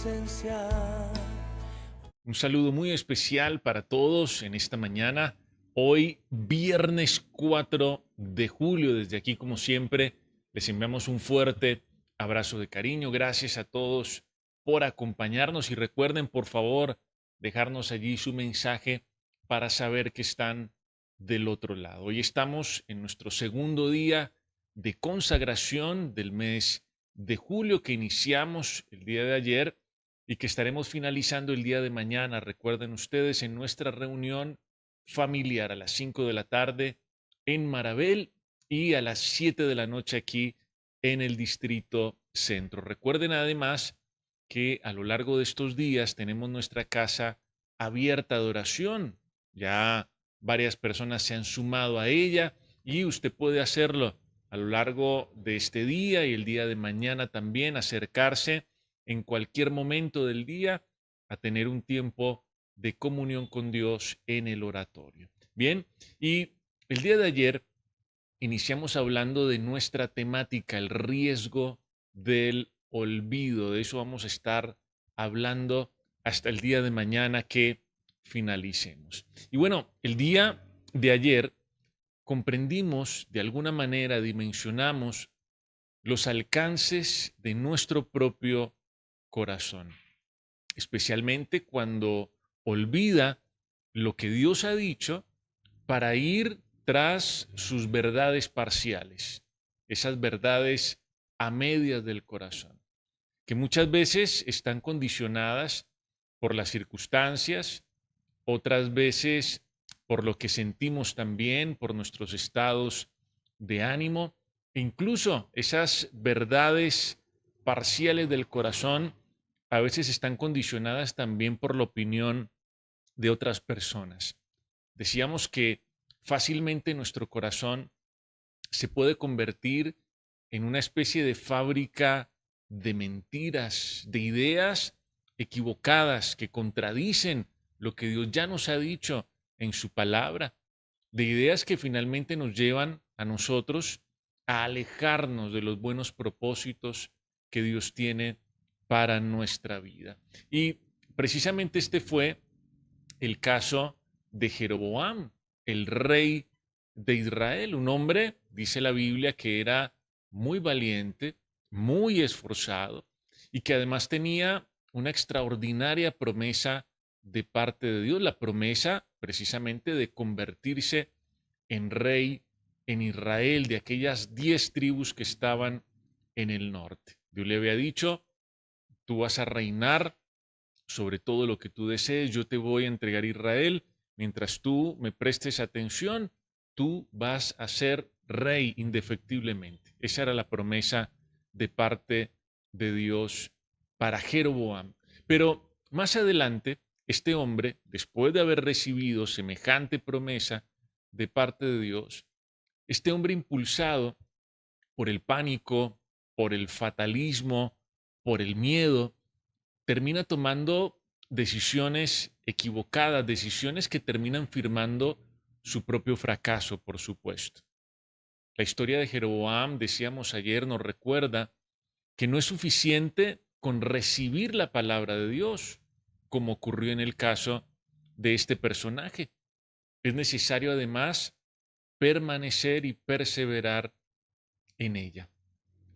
presencia. Un saludo muy especial para todos en esta mañana. Hoy, viernes 4 de julio, desde aquí como siempre, les enviamos un fuerte abrazo de cariño. Gracias a todos por acompañarnos y recuerden, por favor, dejarnos allí su mensaje para saber que están del otro lado. Hoy estamos en nuestro segundo día de consagración del mes de julio que iniciamos el día de ayer y que estaremos finalizando el día de mañana. Recuerden ustedes en nuestra reunión familiar a las 5 de la tarde en Marabel y a las 7 de la noche aquí en el Distrito Centro. Recuerden además que a lo largo de estos días tenemos nuestra casa abierta de oración. Ya varias personas se han sumado a ella y usted puede hacerlo a lo largo de este día y el día de mañana también, acercarse en cualquier momento del día a tener un tiempo de comunión con Dios en el oratorio. Bien, y el día de ayer iniciamos hablando de nuestra temática, el riesgo del olvido. De eso vamos a estar hablando hasta el día de mañana que finalicemos. Y bueno, el día de ayer comprendimos, de alguna manera dimensionamos los alcances de nuestro propio corazón, especialmente cuando olvida lo que Dios ha dicho para ir tras sus verdades parciales, esas verdades a medias del corazón, que muchas veces están condicionadas por las circunstancias, otras veces por lo que sentimos también, por nuestros estados de ánimo, e incluso esas verdades parciales del corazón a veces están condicionadas también por la opinión de otras personas. Decíamos que fácilmente nuestro corazón se puede convertir en una especie de fábrica de mentiras, de ideas equivocadas que contradicen lo que Dios ya nos ha dicho en su palabra, de ideas que finalmente nos llevan a nosotros a alejarnos de los buenos propósitos que Dios tiene para nuestra vida. Y precisamente este fue el caso de Jeroboam, el rey de Israel, un hombre, dice la Biblia, que era muy valiente, muy esforzado y que además tenía una extraordinaria promesa de parte de Dios, la promesa precisamente de convertirse en rey en Israel, de aquellas 10 tribus que estaban en el norte. Dios le había dicho, tú vas a reinar sobre todo lo que tú desees, yo te voy a entregar Israel, mientras tú me prestes atención, tú vas a ser rey indefectiblemente. Esa era la promesa de parte de Dios para Jeroboam. Pero más adelante, este hombre, después de haber recibido semejante promesa de parte de Dios, este hombre impulsado por el pánico, por el fatalismo, por el miedo, termina tomando decisiones equivocadas, decisiones que terminan firmando su propio fracaso, por supuesto. La historia de Jeroboam, decíamos ayer, nos recuerda que no es suficiente con recibir la palabra de Dios, como ocurrió en el caso de este personaje. Es necesario además permanecer y perseverar en ella.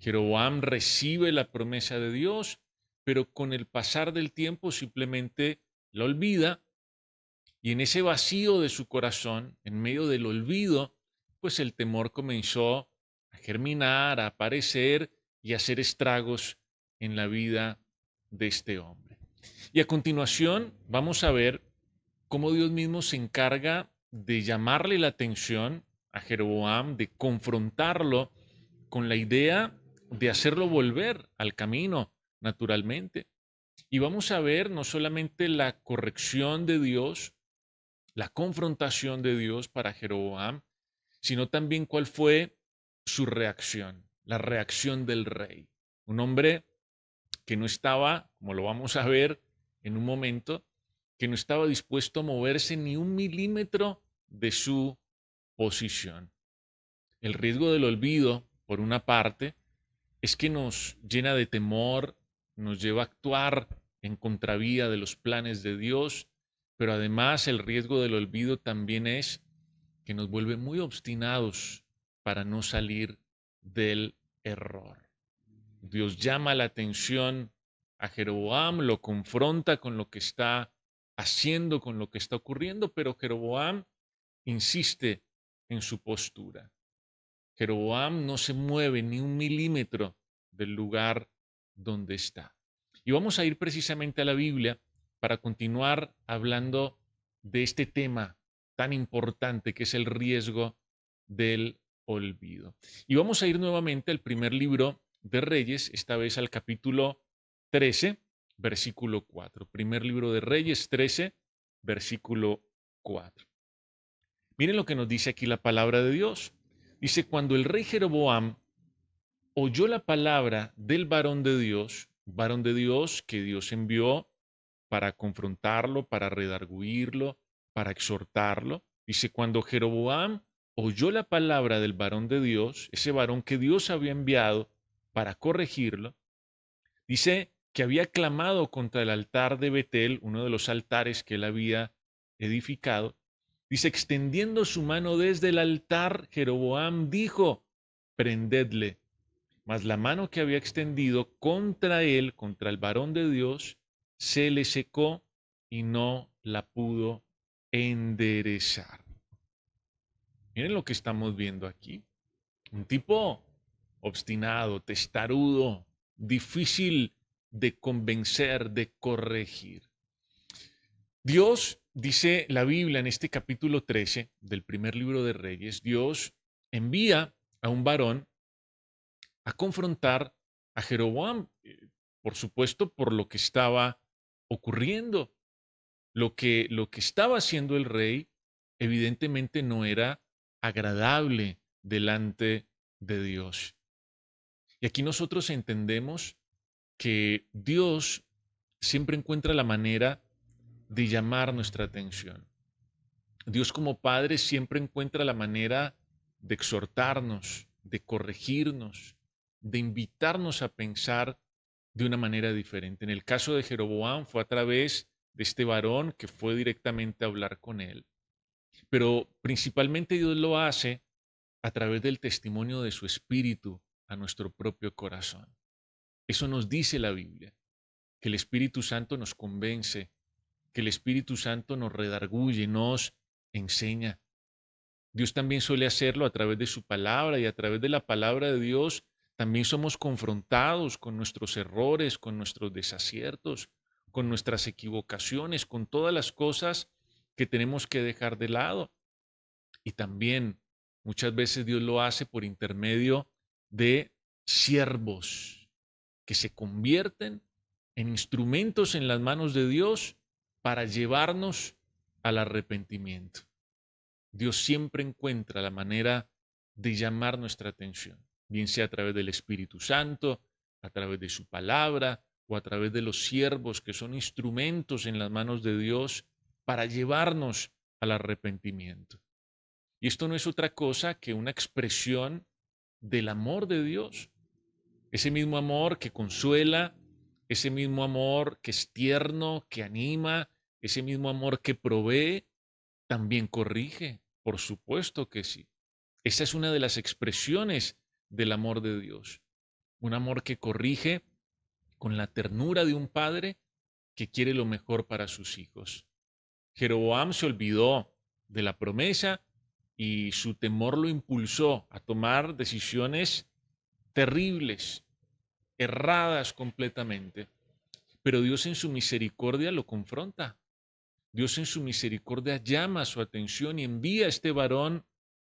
Jeroboam recibe la promesa de Dios, pero con el pasar del tiempo simplemente la olvida y en ese vacío de su corazón, en medio del olvido, pues el temor comenzó a germinar, a aparecer y a hacer estragos en la vida de este hombre. Y a continuación vamos a ver cómo Dios mismo se encarga de llamarle la atención a Jeroboam, de confrontarlo con la idea de hacerlo volver al camino naturalmente. Y vamos a ver no solamente la corrección de Dios, la confrontación de Dios para Jeroboam, sino también cuál fue su reacción, la reacción del rey. Un hombre que no estaba, como lo vamos a ver en un momento, que no estaba dispuesto a moverse ni un milímetro de su posición. El riesgo del olvido, por una parte, es que nos llena de temor, nos lleva a actuar en contravía de los planes de Dios, pero además el riesgo del olvido también es que nos vuelve muy obstinados para no salir del error. Dios llama la atención a Jeroboam, lo confronta con lo que está haciendo, con lo que está ocurriendo, pero Jeroboam insiste en su postura. Jeroboam no se mueve ni un milímetro del lugar donde está. Y vamos a ir precisamente a la Biblia para continuar hablando de este tema tan importante que es el riesgo del olvido. Y vamos a ir nuevamente al primer libro de Reyes, esta vez al capítulo 13, versículo 4. Primer libro de Reyes 13, versículo 4. Miren lo que nos dice aquí la palabra de Dios. Dice, cuando el rey Jeroboam oyó la palabra del varón de Dios que Dios envió para confrontarlo, para redarguirlo, para exhortarlo. Dice, cuando Jeroboam oyó la palabra del varón de Dios, ese varón que Dios había enviado para corregirlo, dice que había clamado contra el altar de Betel, uno de los altares que él había edificado. Dice, extendiendo su mano desde el altar, Jeroboam dijo, prendedle. Mas la mano que había extendido contra él, contra el varón de Dios, se le secó y no la pudo enderezar. Miren lo que estamos viendo aquí. Un tipo obstinado, testarudo, difícil de convencer, de corregir. Dios, dice la Biblia en este capítulo 13 del primer libro de Reyes, Dios envía a un varón a confrontar a Jeroboam, por supuesto, por lo que estaba ocurriendo. Lo que estaba haciendo el rey evidentemente no era agradable delante de Dios. Y aquí nosotros entendemos que Dios siempre encuentra la manera de llamar nuestra atención. Dios como Padre siempre encuentra la manera de exhortarnos, de corregirnos, de invitarnos a pensar de una manera diferente. En el caso de Jeroboam fue a través de este varón que fue directamente a hablar con él. Pero principalmente Dios lo hace a través del testimonio de su espíritu a nuestro propio corazón. Eso nos dice la Biblia, que el Espíritu Santo nos convence, que el Espíritu Santo nos redarguye, nos enseña. Dios también suele hacerlo a través de su palabra y a través de la palabra de Dios también somos confrontados con nuestros errores, con nuestros desaciertos, con nuestras equivocaciones, con todas las cosas que tenemos que dejar de lado. Y también muchas veces Dios lo hace por intermedio de siervos que se convierten en instrumentos en las manos de Dios para llevarnos al arrepentimiento. Dios siempre encuentra la manera de llamar nuestra atención, bien sea a través del Espíritu Santo, a través de su palabra o a través de los siervos que son instrumentos en las manos de Dios para llevarnos al arrepentimiento. Y esto no es otra cosa que una expresión del amor de Dios. Ese mismo amor que consuela, ese mismo amor que es tierno, que anima, ese mismo amor que provee, también corrige. Por supuesto que sí. Esa es una de las expresiones del amor de Dios. Un amor que corrige con la ternura de un padre que quiere lo mejor para sus hijos. Jeroboam se olvidó de la promesa y su temor lo impulsó a tomar decisiones terribles, erradas completamente. Pero Dios en su misericordia lo confronta. Dios en su misericordia llama su atención y envía a este varón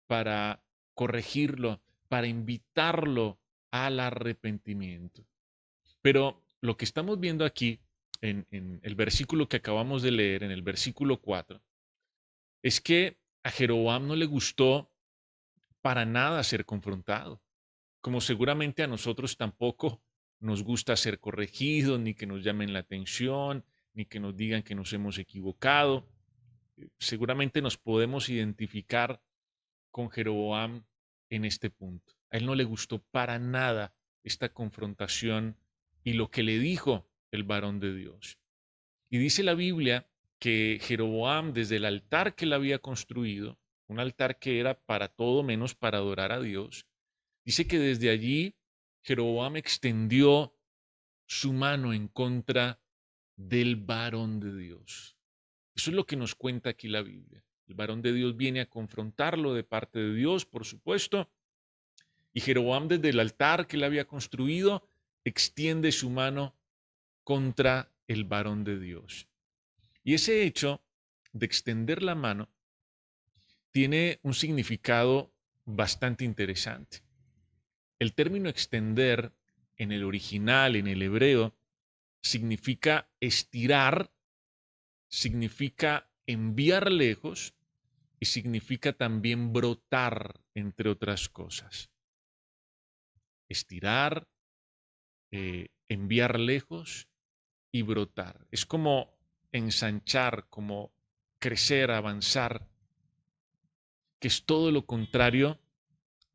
para corregirlo, para invitarlo al arrepentimiento. Pero lo que estamos viendo aquí en el versículo que acabamos de leer, en el versículo 4, es que a Jeroboam no le gustó para nada ser confrontado, como seguramente a nosotros tampoco nos gusta ser corregidos, ni que nos llamen la atención, ni que nos digan que nos hemos equivocado. Seguramente nos podemos identificar con Jeroboam en este punto. A él no le gustó para nada esta confrontación y lo que le dijo el varón de Dios. Y dice la Biblia que Jeroboam, desde el altar que él había construido, un altar que era para todo menos para adorar a Dios, dice que desde allí Jeroboam extendió su mano en contra del varón de Dios. Eso es lo que nos cuenta aquí la Biblia. El varón de Dios viene a confrontarlo de parte de Dios, por supuesto, y Jeroboam desde el altar que él había construido extiende su mano contra el varón de Dios. Y ese hecho de extender la mano tiene un significado bastante interesante. El término extender en el original, en el hebreo, significa estirar, significa enviar lejos y significa también brotar, entre otras cosas. Estirar, enviar lejos y brotar. Es como ensanchar, como crecer, avanzar, que es todo lo contrario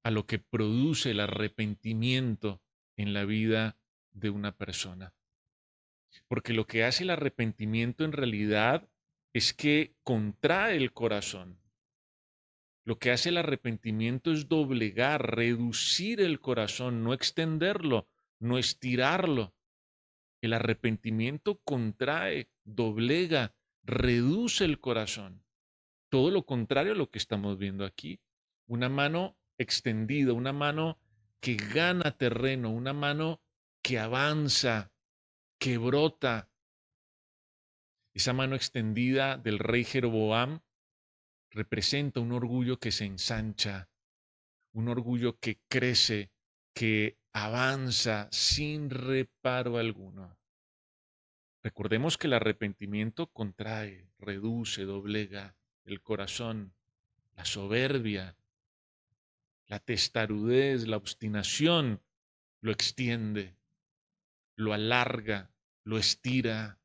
a lo que produce el arrepentimiento en la vida de una persona. Porque lo que hace el arrepentimiento en realidad es que contrae el corazón. Lo que hace el arrepentimiento es doblegar, reducir el corazón, no extenderlo, no estirarlo. El arrepentimiento contrae, doblega, reduce el corazón. Todo lo contrario a lo que estamos viendo aquí. Una mano extendida, una mano que gana terreno, una mano que avanza, que brota. Esa mano extendida del rey Jeroboam representa un orgullo que se ensancha, un orgullo que crece, que avanza sin reparo alguno. Recordemos que el arrepentimiento contrae, reduce, doblega el corazón, la soberbia, la testarudez, la obstinación, lo extiende, lo alarga, lo estira.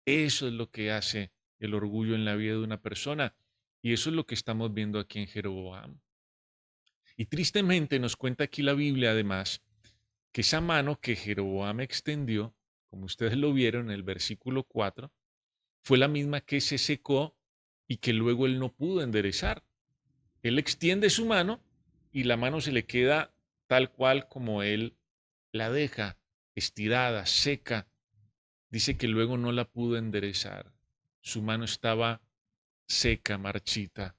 Eso es lo que hace el orgullo en la vida de una persona. Y eso es lo que estamos viendo aquí en Jeroboam. Y tristemente nos cuenta aquí la Biblia, además, que esa mano que Jeroboam extendió, como ustedes lo vieron en el versículo 4, fue la misma que se secó y que luego él no pudo enderezar. Él extiende su mano y la mano se le queda tal cual como él la deja, estirada, seca. Dice que luego no la pudo enderezar. Su mano estaba seca, marchita.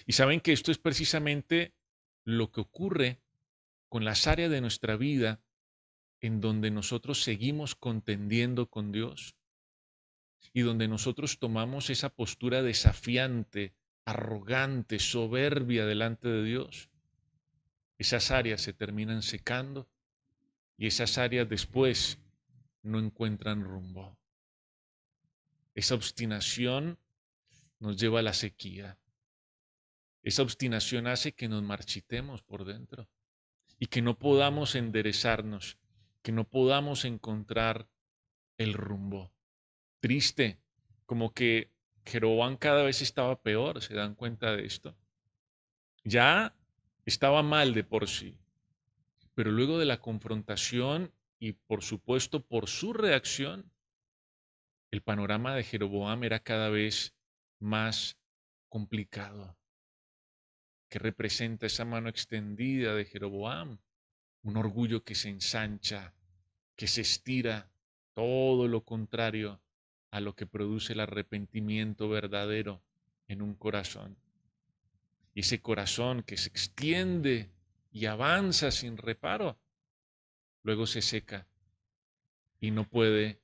Y saben que esto es precisamente lo que ocurre con las áreas de nuestra vida en donde nosotros seguimos contendiendo con Dios y donde nosotros tomamos esa postura desafiante, arrogante, soberbia delante de Dios. Esas áreas se terminan secando y esas áreas después no encuentran rumbo. Esa obstinación nos lleva a la sequía. Esa obstinación hace que nos marchitemos por dentro y que no podamos enderezarnos, que no podamos encontrar el rumbo. Triste, como que Jeroboam cada vez estaba peor, ¿se dan cuenta de esto? Ya estaba mal de por sí, pero luego de la confrontación y por supuesto por su reacción, el panorama de Jeroboam era cada vez más complicado. ¿Qué representa esa mano extendida de Jeroboam? Un orgullo que se ensancha, que se estira, todo lo contrario a lo que produce el arrepentimiento verdadero en un corazón. Y ese corazón que se extiende y avanza sin reparo, luego se seca y no puede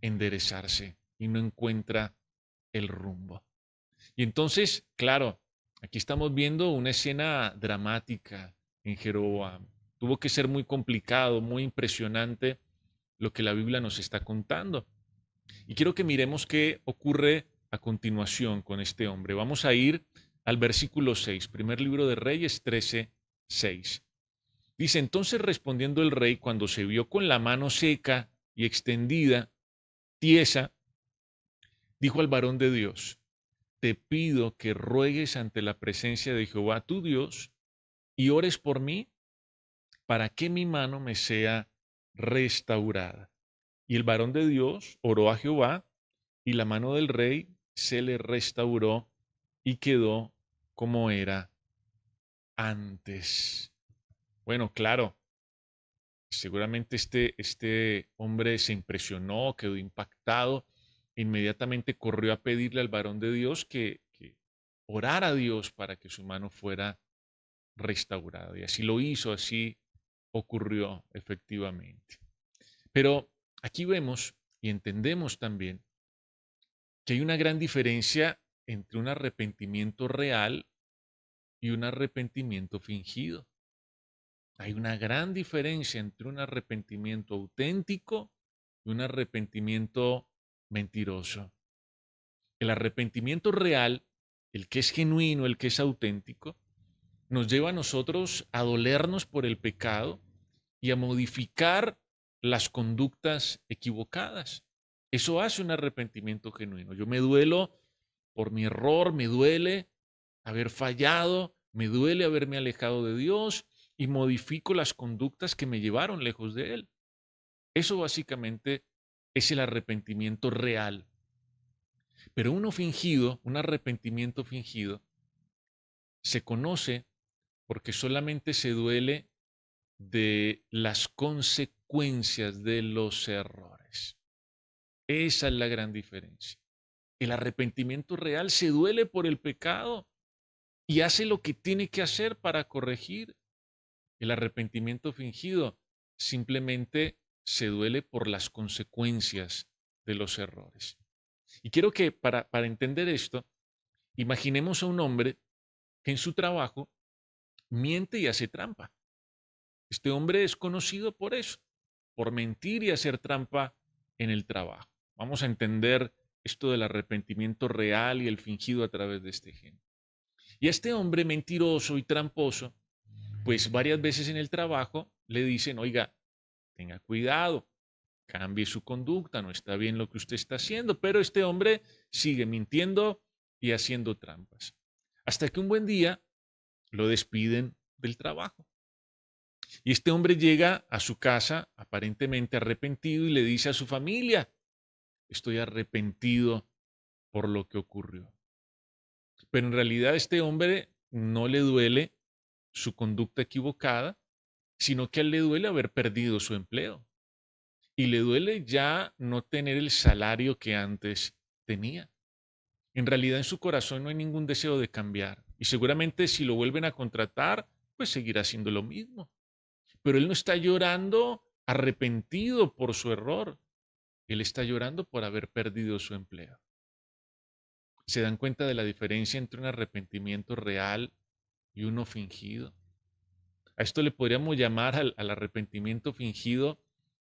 enderezarse y no encuentra el rumbo. Y entonces, claro, aquí estamos viendo una escena dramática en Jeroboam. Tuvo que ser muy complicado, muy impresionante lo que la Biblia nos está contando. Y quiero que miremos qué ocurre a continuación con este hombre. Vamos a ir al versículo 6, primer libro de Reyes 13, 6. Dice, entonces respondiendo el rey, cuando se vio con la mano seca y extendida, tiesa, dijo al varón de Dios, te pido que ruegues ante la presencia de Jehová tu Dios y ores por mí para que mi mano me sea restaurada. Y el varón de Dios oró a Jehová, y la mano del rey se le restauró y quedó como era antes. Bueno, claro, seguramente este hombre se impresionó, quedó impactado, inmediatamente corrió a pedirle al varón de Dios que orara a Dios para que su mano fuera restaurada. Y así lo hizo, así ocurrió efectivamente. Pero aquí vemos y entendemos también que hay una gran diferencia entre un arrepentimiento real y un arrepentimiento fingido. Hay una gran diferencia entre un arrepentimiento auténtico y un arrepentimiento mentiroso. El arrepentimiento real, el que es genuino, el que es auténtico, nos lleva a nosotros a dolernos por el pecado y a modificar las conductas equivocadas. Eso hace un arrepentimiento genuino. Yo me duelo por mi error, me duele haber fallado, me duele haberme alejado de Dios y modifico las conductas que me llevaron lejos de Él. Eso básicamente es el arrepentimiento real. Pero uno fingido, un arrepentimiento fingido, se conoce porque solamente se duele de las consecuencias de los errores. Esa es la gran diferencia. El arrepentimiento real se duele por el pecado y hace lo que tiene que hacer para corregir. El arrepentimiento fingido simplemente se duele por las consecuencias de los errores. Y quiero que para entender esto, imaginemos a un hombre que en su trabajo miente y hace trampa. Este hombre es conocido por eso, por mentir y hacer trampa en el trabajo. Vamos a entender esto del arrepentimiento real y el fingido a través de este ejemplo. Y a este hombre mentiroso y tramposo, pues varias veces en el trabajo le dicen, oiga, tenga cuidado, cambie su conducta, no está bien lo que usted está haciendo, pero este hombre sigue mintiendo y haciendo trampas. Hasta que un buen día lo despiden del trabajo. Y este hombre llega a su casa aparentemente arrepentido y le dice a su familia, estoy arrepentido por lo que ocurrió. Pero en realidad a este hombre no le duele su conducta equivocada, sino que a él le duele haber perdido su empleo. Y le duele ya no tener el salario que antes tenía. En realidad en su corazón no hay ningún deseo de cambiar. Y seguramente si lo vuelven a contratar, pues seguirá haciendo lo mismo. Pero él no está llorando arrepentido por su error. Él está llorando por haber perdido su empleo. ¿Se dan cuenta de la diferencia entre un arrepentimiento real y uno fingido? A esto le podríamos llamar al arrepentimiento fingido,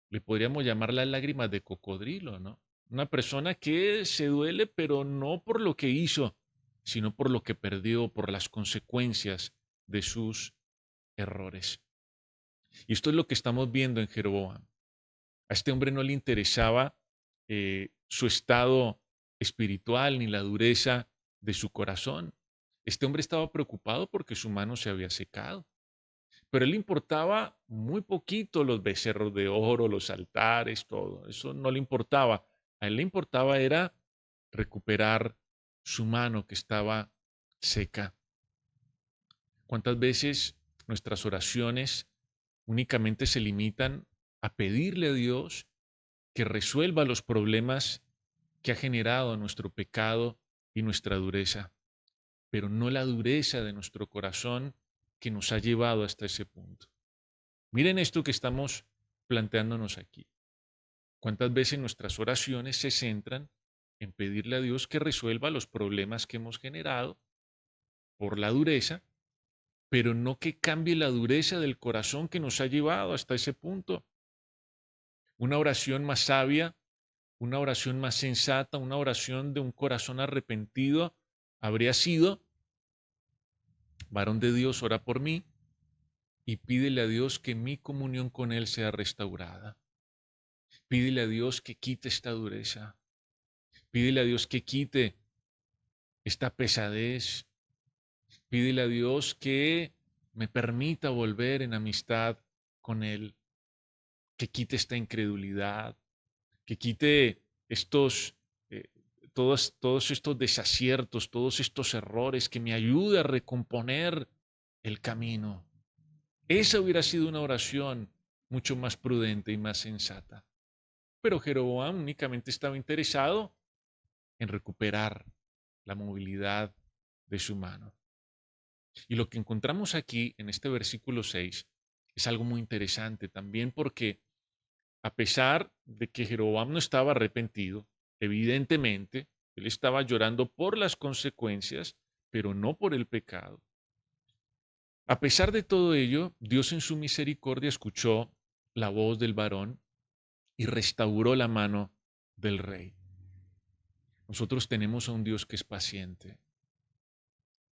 le podríamos llamar las lágrimas de cocodrilo, ¿no? Una persona que se duele, pero no por lo que hizo, sino por lo que perdió, por las consecuencias de sus errores. Y esto es lo que estamos viendo en Jeroboam. A este hombre no le interesaba su estado espiritual ni la dureza de su corazón. Este hombre estaba preocupado porque su mano se había secado. Pero a él le importaba muy poquito los becerros de oro, los altares, todo. Eso no le importaba. A él le importaba era recuperar su mano que estaba seca. ¿Cuántas veces nuestras oraciones únicamente se limitan a pedirle a Dios que resuelva los problemas que ha generado nuestro pecado y nuestra dureza, pero no la dureza de nuestro corazón que nos ha llevado hasta ese punto? Miren esto que estamos planteándonos aquí. ¿Cuántas veces nuestras oraciones se centran en pedirle a Dios que resuelva los problemas que hemos generado por la dureza, pero no que cambie la dureza del corazón que nos ha llevado hasta ese punto? Una oración más sabia, una oración más sensata, una oración de un corazón arrepentido habría sido, varón de Dios, ora por mí y pídele a Dios que mi comunión con Él sea restaurada. Pídele a Dios que quite esta dureza. Pídele a Dios que quite esta pesadez. Pídele a Dios que me permita volver en amistad con Él, que quite esta incredulidad, que quite estos, todos estos desaciertos, todos estos errores, que me ayude a recomponer el camino. Esa hubiera sido una oración mucho más prudente y más sensata. Pero Jeroboam únicamente estaba interesado en recuperar la movilidad de su mano. Y lo que encontramos aquí en este versículo 6 es algo muy interesante también, porque a pesar de que Jeroboam no estaba arrepentido, evidentemente, él estaba llorando por las consecuencias, pero no por el pecado. A pesar de todo ello, Dios en su misericordia escuchó la voz del varón y restauró la mano del rey. Nosotros tenemos a un Dios que es paciente.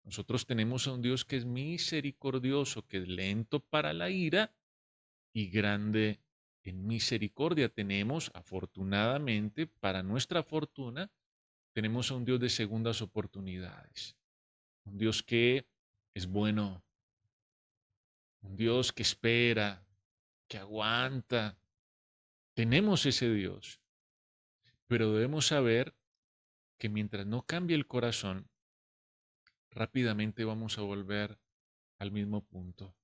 Nosotros tenemos a un Dios que es misericordioso, que es lento para la ira y grande en misericordia. Tenemos, afortunadamente, para nuestra fortuna, tenemos a un Dios de segundas oportunidades. Un Dios que es bueno, un Dios que espera, que aguanta. Tenemos ese Dios, pero debemos saber que mientras no cambie el corazón, rápidamente vamos a volver al mismo punto.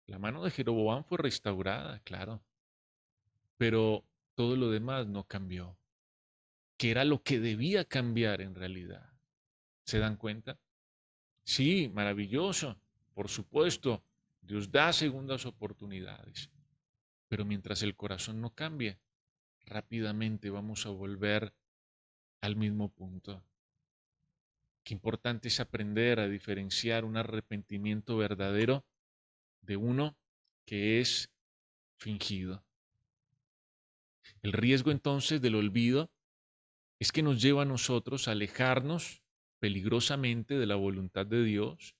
La mano de Jeroboam fue restaurada, claro, pero todo lo demás no cambió, que era lo que debía cambiar en realidad. ¿Se dan cuenta? Sí, maravilloso, por supuesto, Dios da segundas oportunidades, pero mientras el corazón no cambie, rápidamente vamos a volver al mismo punto. Qué importante es aprender a diferenciar un arrepentimiento verdadero de uno que es fingido. El riesgo entonces del olvido es que nos lleva a nosotros a alejarnos peligrosamente de la voluntad de Dios,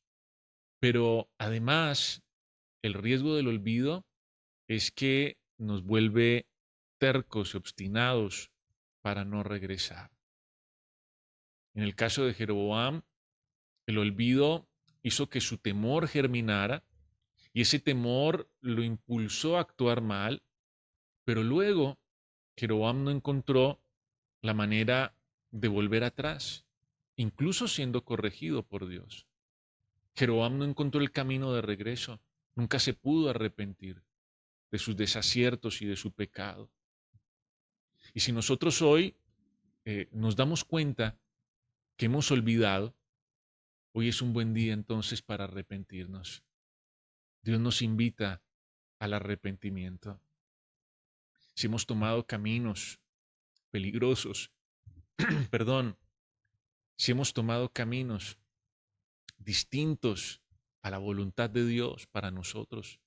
pero además el riesgo del olvido es que nos vuelve tercos y obstinados para no regresar. En el caso de Jeroboam, el olvido hizo que su temor germinara y ese temor lo impulsó a actuar mal, pero luego Jeroboam no encontró la manera de volver atrás, incluso siendo corregido por Dios. Jeroboam no encontró el camino de regreso, nunca se pudo arrepentir de sus desaciertos y de su pecado. Y si nosotros hoy nos damos cuenta que hemos olvidado, hoy es un buen día entonces para arrepentirnos. Dios nos invita al arrepentimiento. Si hemos tomado caminos peligrosos, perdón, si hemos tomado caminos distintos a la voluntad de Dios para nosotros,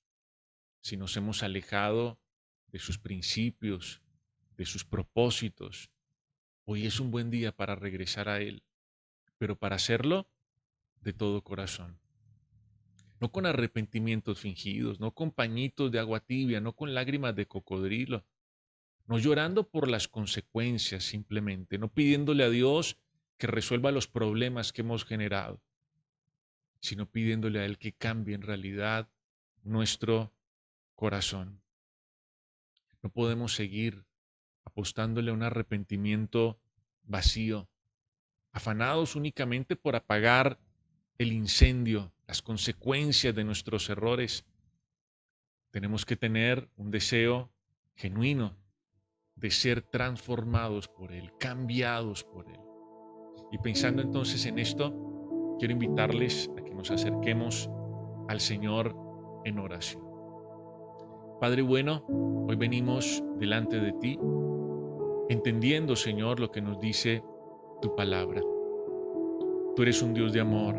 si nos hemos alejado de sus principios, de sus propósitos, hoy es un buen día para regresar a Él, pero para hacerlo de todo corazón. No con arrepentimientos fingidos, no con pañitos de agua tibia, no con lágrimas de cocodrilo, no llorando por las consecuencias simplemente, no pidiéndole a Dios que resuelva los problemas que hemos generado, sino pidiéndole a Él que cambie en realidad nuestro corazón. No podemos seguir apostándole a un arrepentimiento vacío, afanados únicamente por apagar el incendio, las consecuencias de nuestros errores. Tenemos que tener un deseo genuino de ser transformados por Él, cambiados por Él. Y pensando entonces en esto, quiero invitarles a que nos acerquemos al Señor en oración. Padre bueno, hoy venimos delante de ti, entendiendo, Señor, lo que nos dice tu palabra. Tú eres un Dios de amor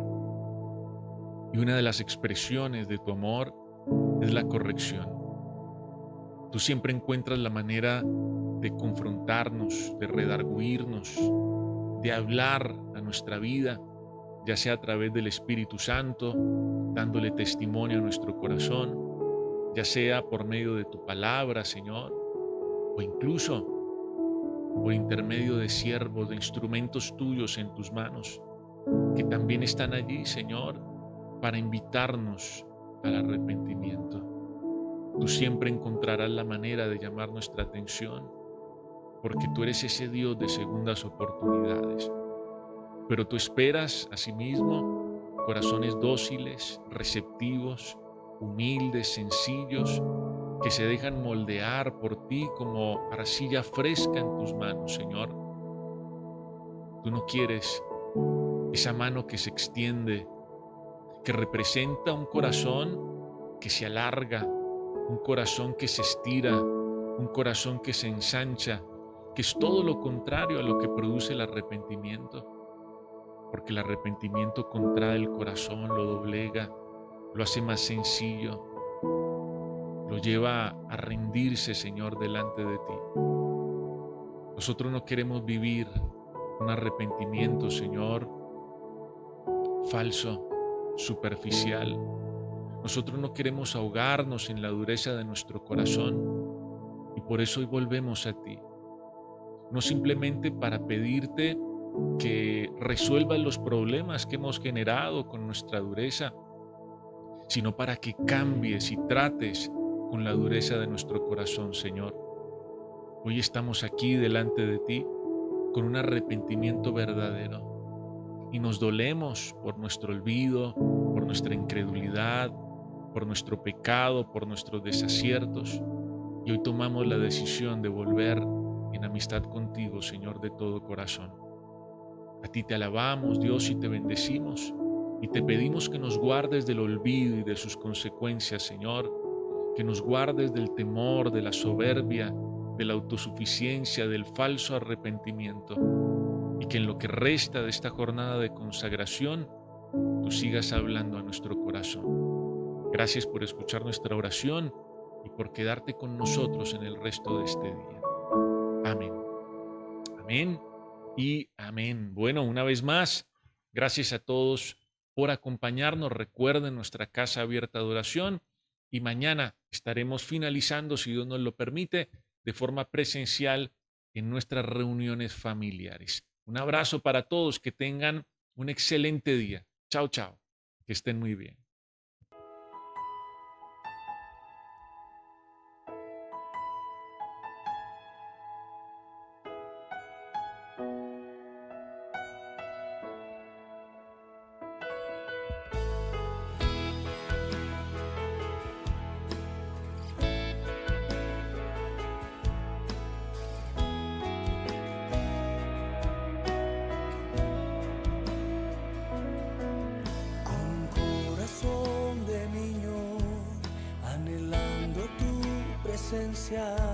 y una de las expresiones de tu amor es la corrección. Tú siempre encuentras la manera de confrontarnos, de redarguirnos, de hablar a nuestra vida, ya sea a través del Espíritu Santo, dándole testimonio a nuestro corazón, ya sea por medio de tu palabra, Señor, o incluso por intermedio de siervos, de instrumentos tuyos en tus manos, que también están allí, Señor, para invitarnos al arrepentimiento. Tú siempre encontrarás la manera de llamar nuestra atención porque tú eres ese Dios de segundas oportunidades. Pero tú esperas, asimismo, corazones dóciles, receptivos, humildes, sencillos, que se dejan moldear por ti como arcilla fresca en tus manos, Señor. Tú no quieres esa mano que se extiende, que representa un corazón que se alarga, un corazón que se estira, un corazón que se ensancha, que es todo lo contrario a lo que produce el arrepentimiento, porque el arrepentimiento contrae el corazón, lo doblega, lo hace más sencillo, lo lleva a rendirse, Señor, delante de ti. Nosotros no queremos vivir un arrepentimiento, Señor, falso, superficial. Nosotros no queremos ahogarnos en la dureza de nuestro corazón y por eso hoy volvemos a ti. No simplemente para pedirte que resuelvas los problemas que hemos generado con nuestra dureza, sino para que cambies y trates con la dureza de nuestro corazón, Señor. Hoy estamos aquí delante de ti con un arrepentimiento verdadero y nos dolemos por nuestro olvido, por nuestra incredulidad, por nuestro pecado, por nuestros desaciertos. Y hoy tomamos la decisión de volver en amistad contigo, Señor, de todo corazón. A ti te alabamos, Dios, y te bendecimos. Y te pedimos que nos guardes del olvido y de sus consecuencias, Señor. Que nos guardes del temor, de la soberbia, de la autosuficiencia, del falso arrepentimiento. Y que en lo que resta de esta jornada de consagración, tú sigas hablando a nuestro corazón. Gracias por escuchar nuestra oración y por quedarte con nosotros en el resto de este día. Amén. Amén y amén. Bueno, una vez más, gracias a todos por acompañarnos. Recuerden nuestra casa abierta de oración y mañana estaremos finalizando, si Dios nos lo permite, de forma presencial en nuestras reuniones familiares. Un abrazo para todos, que tengan un excelente día. Chao, chao. Que estén muy bien. Con corazón de niño, anhelando tu presencia.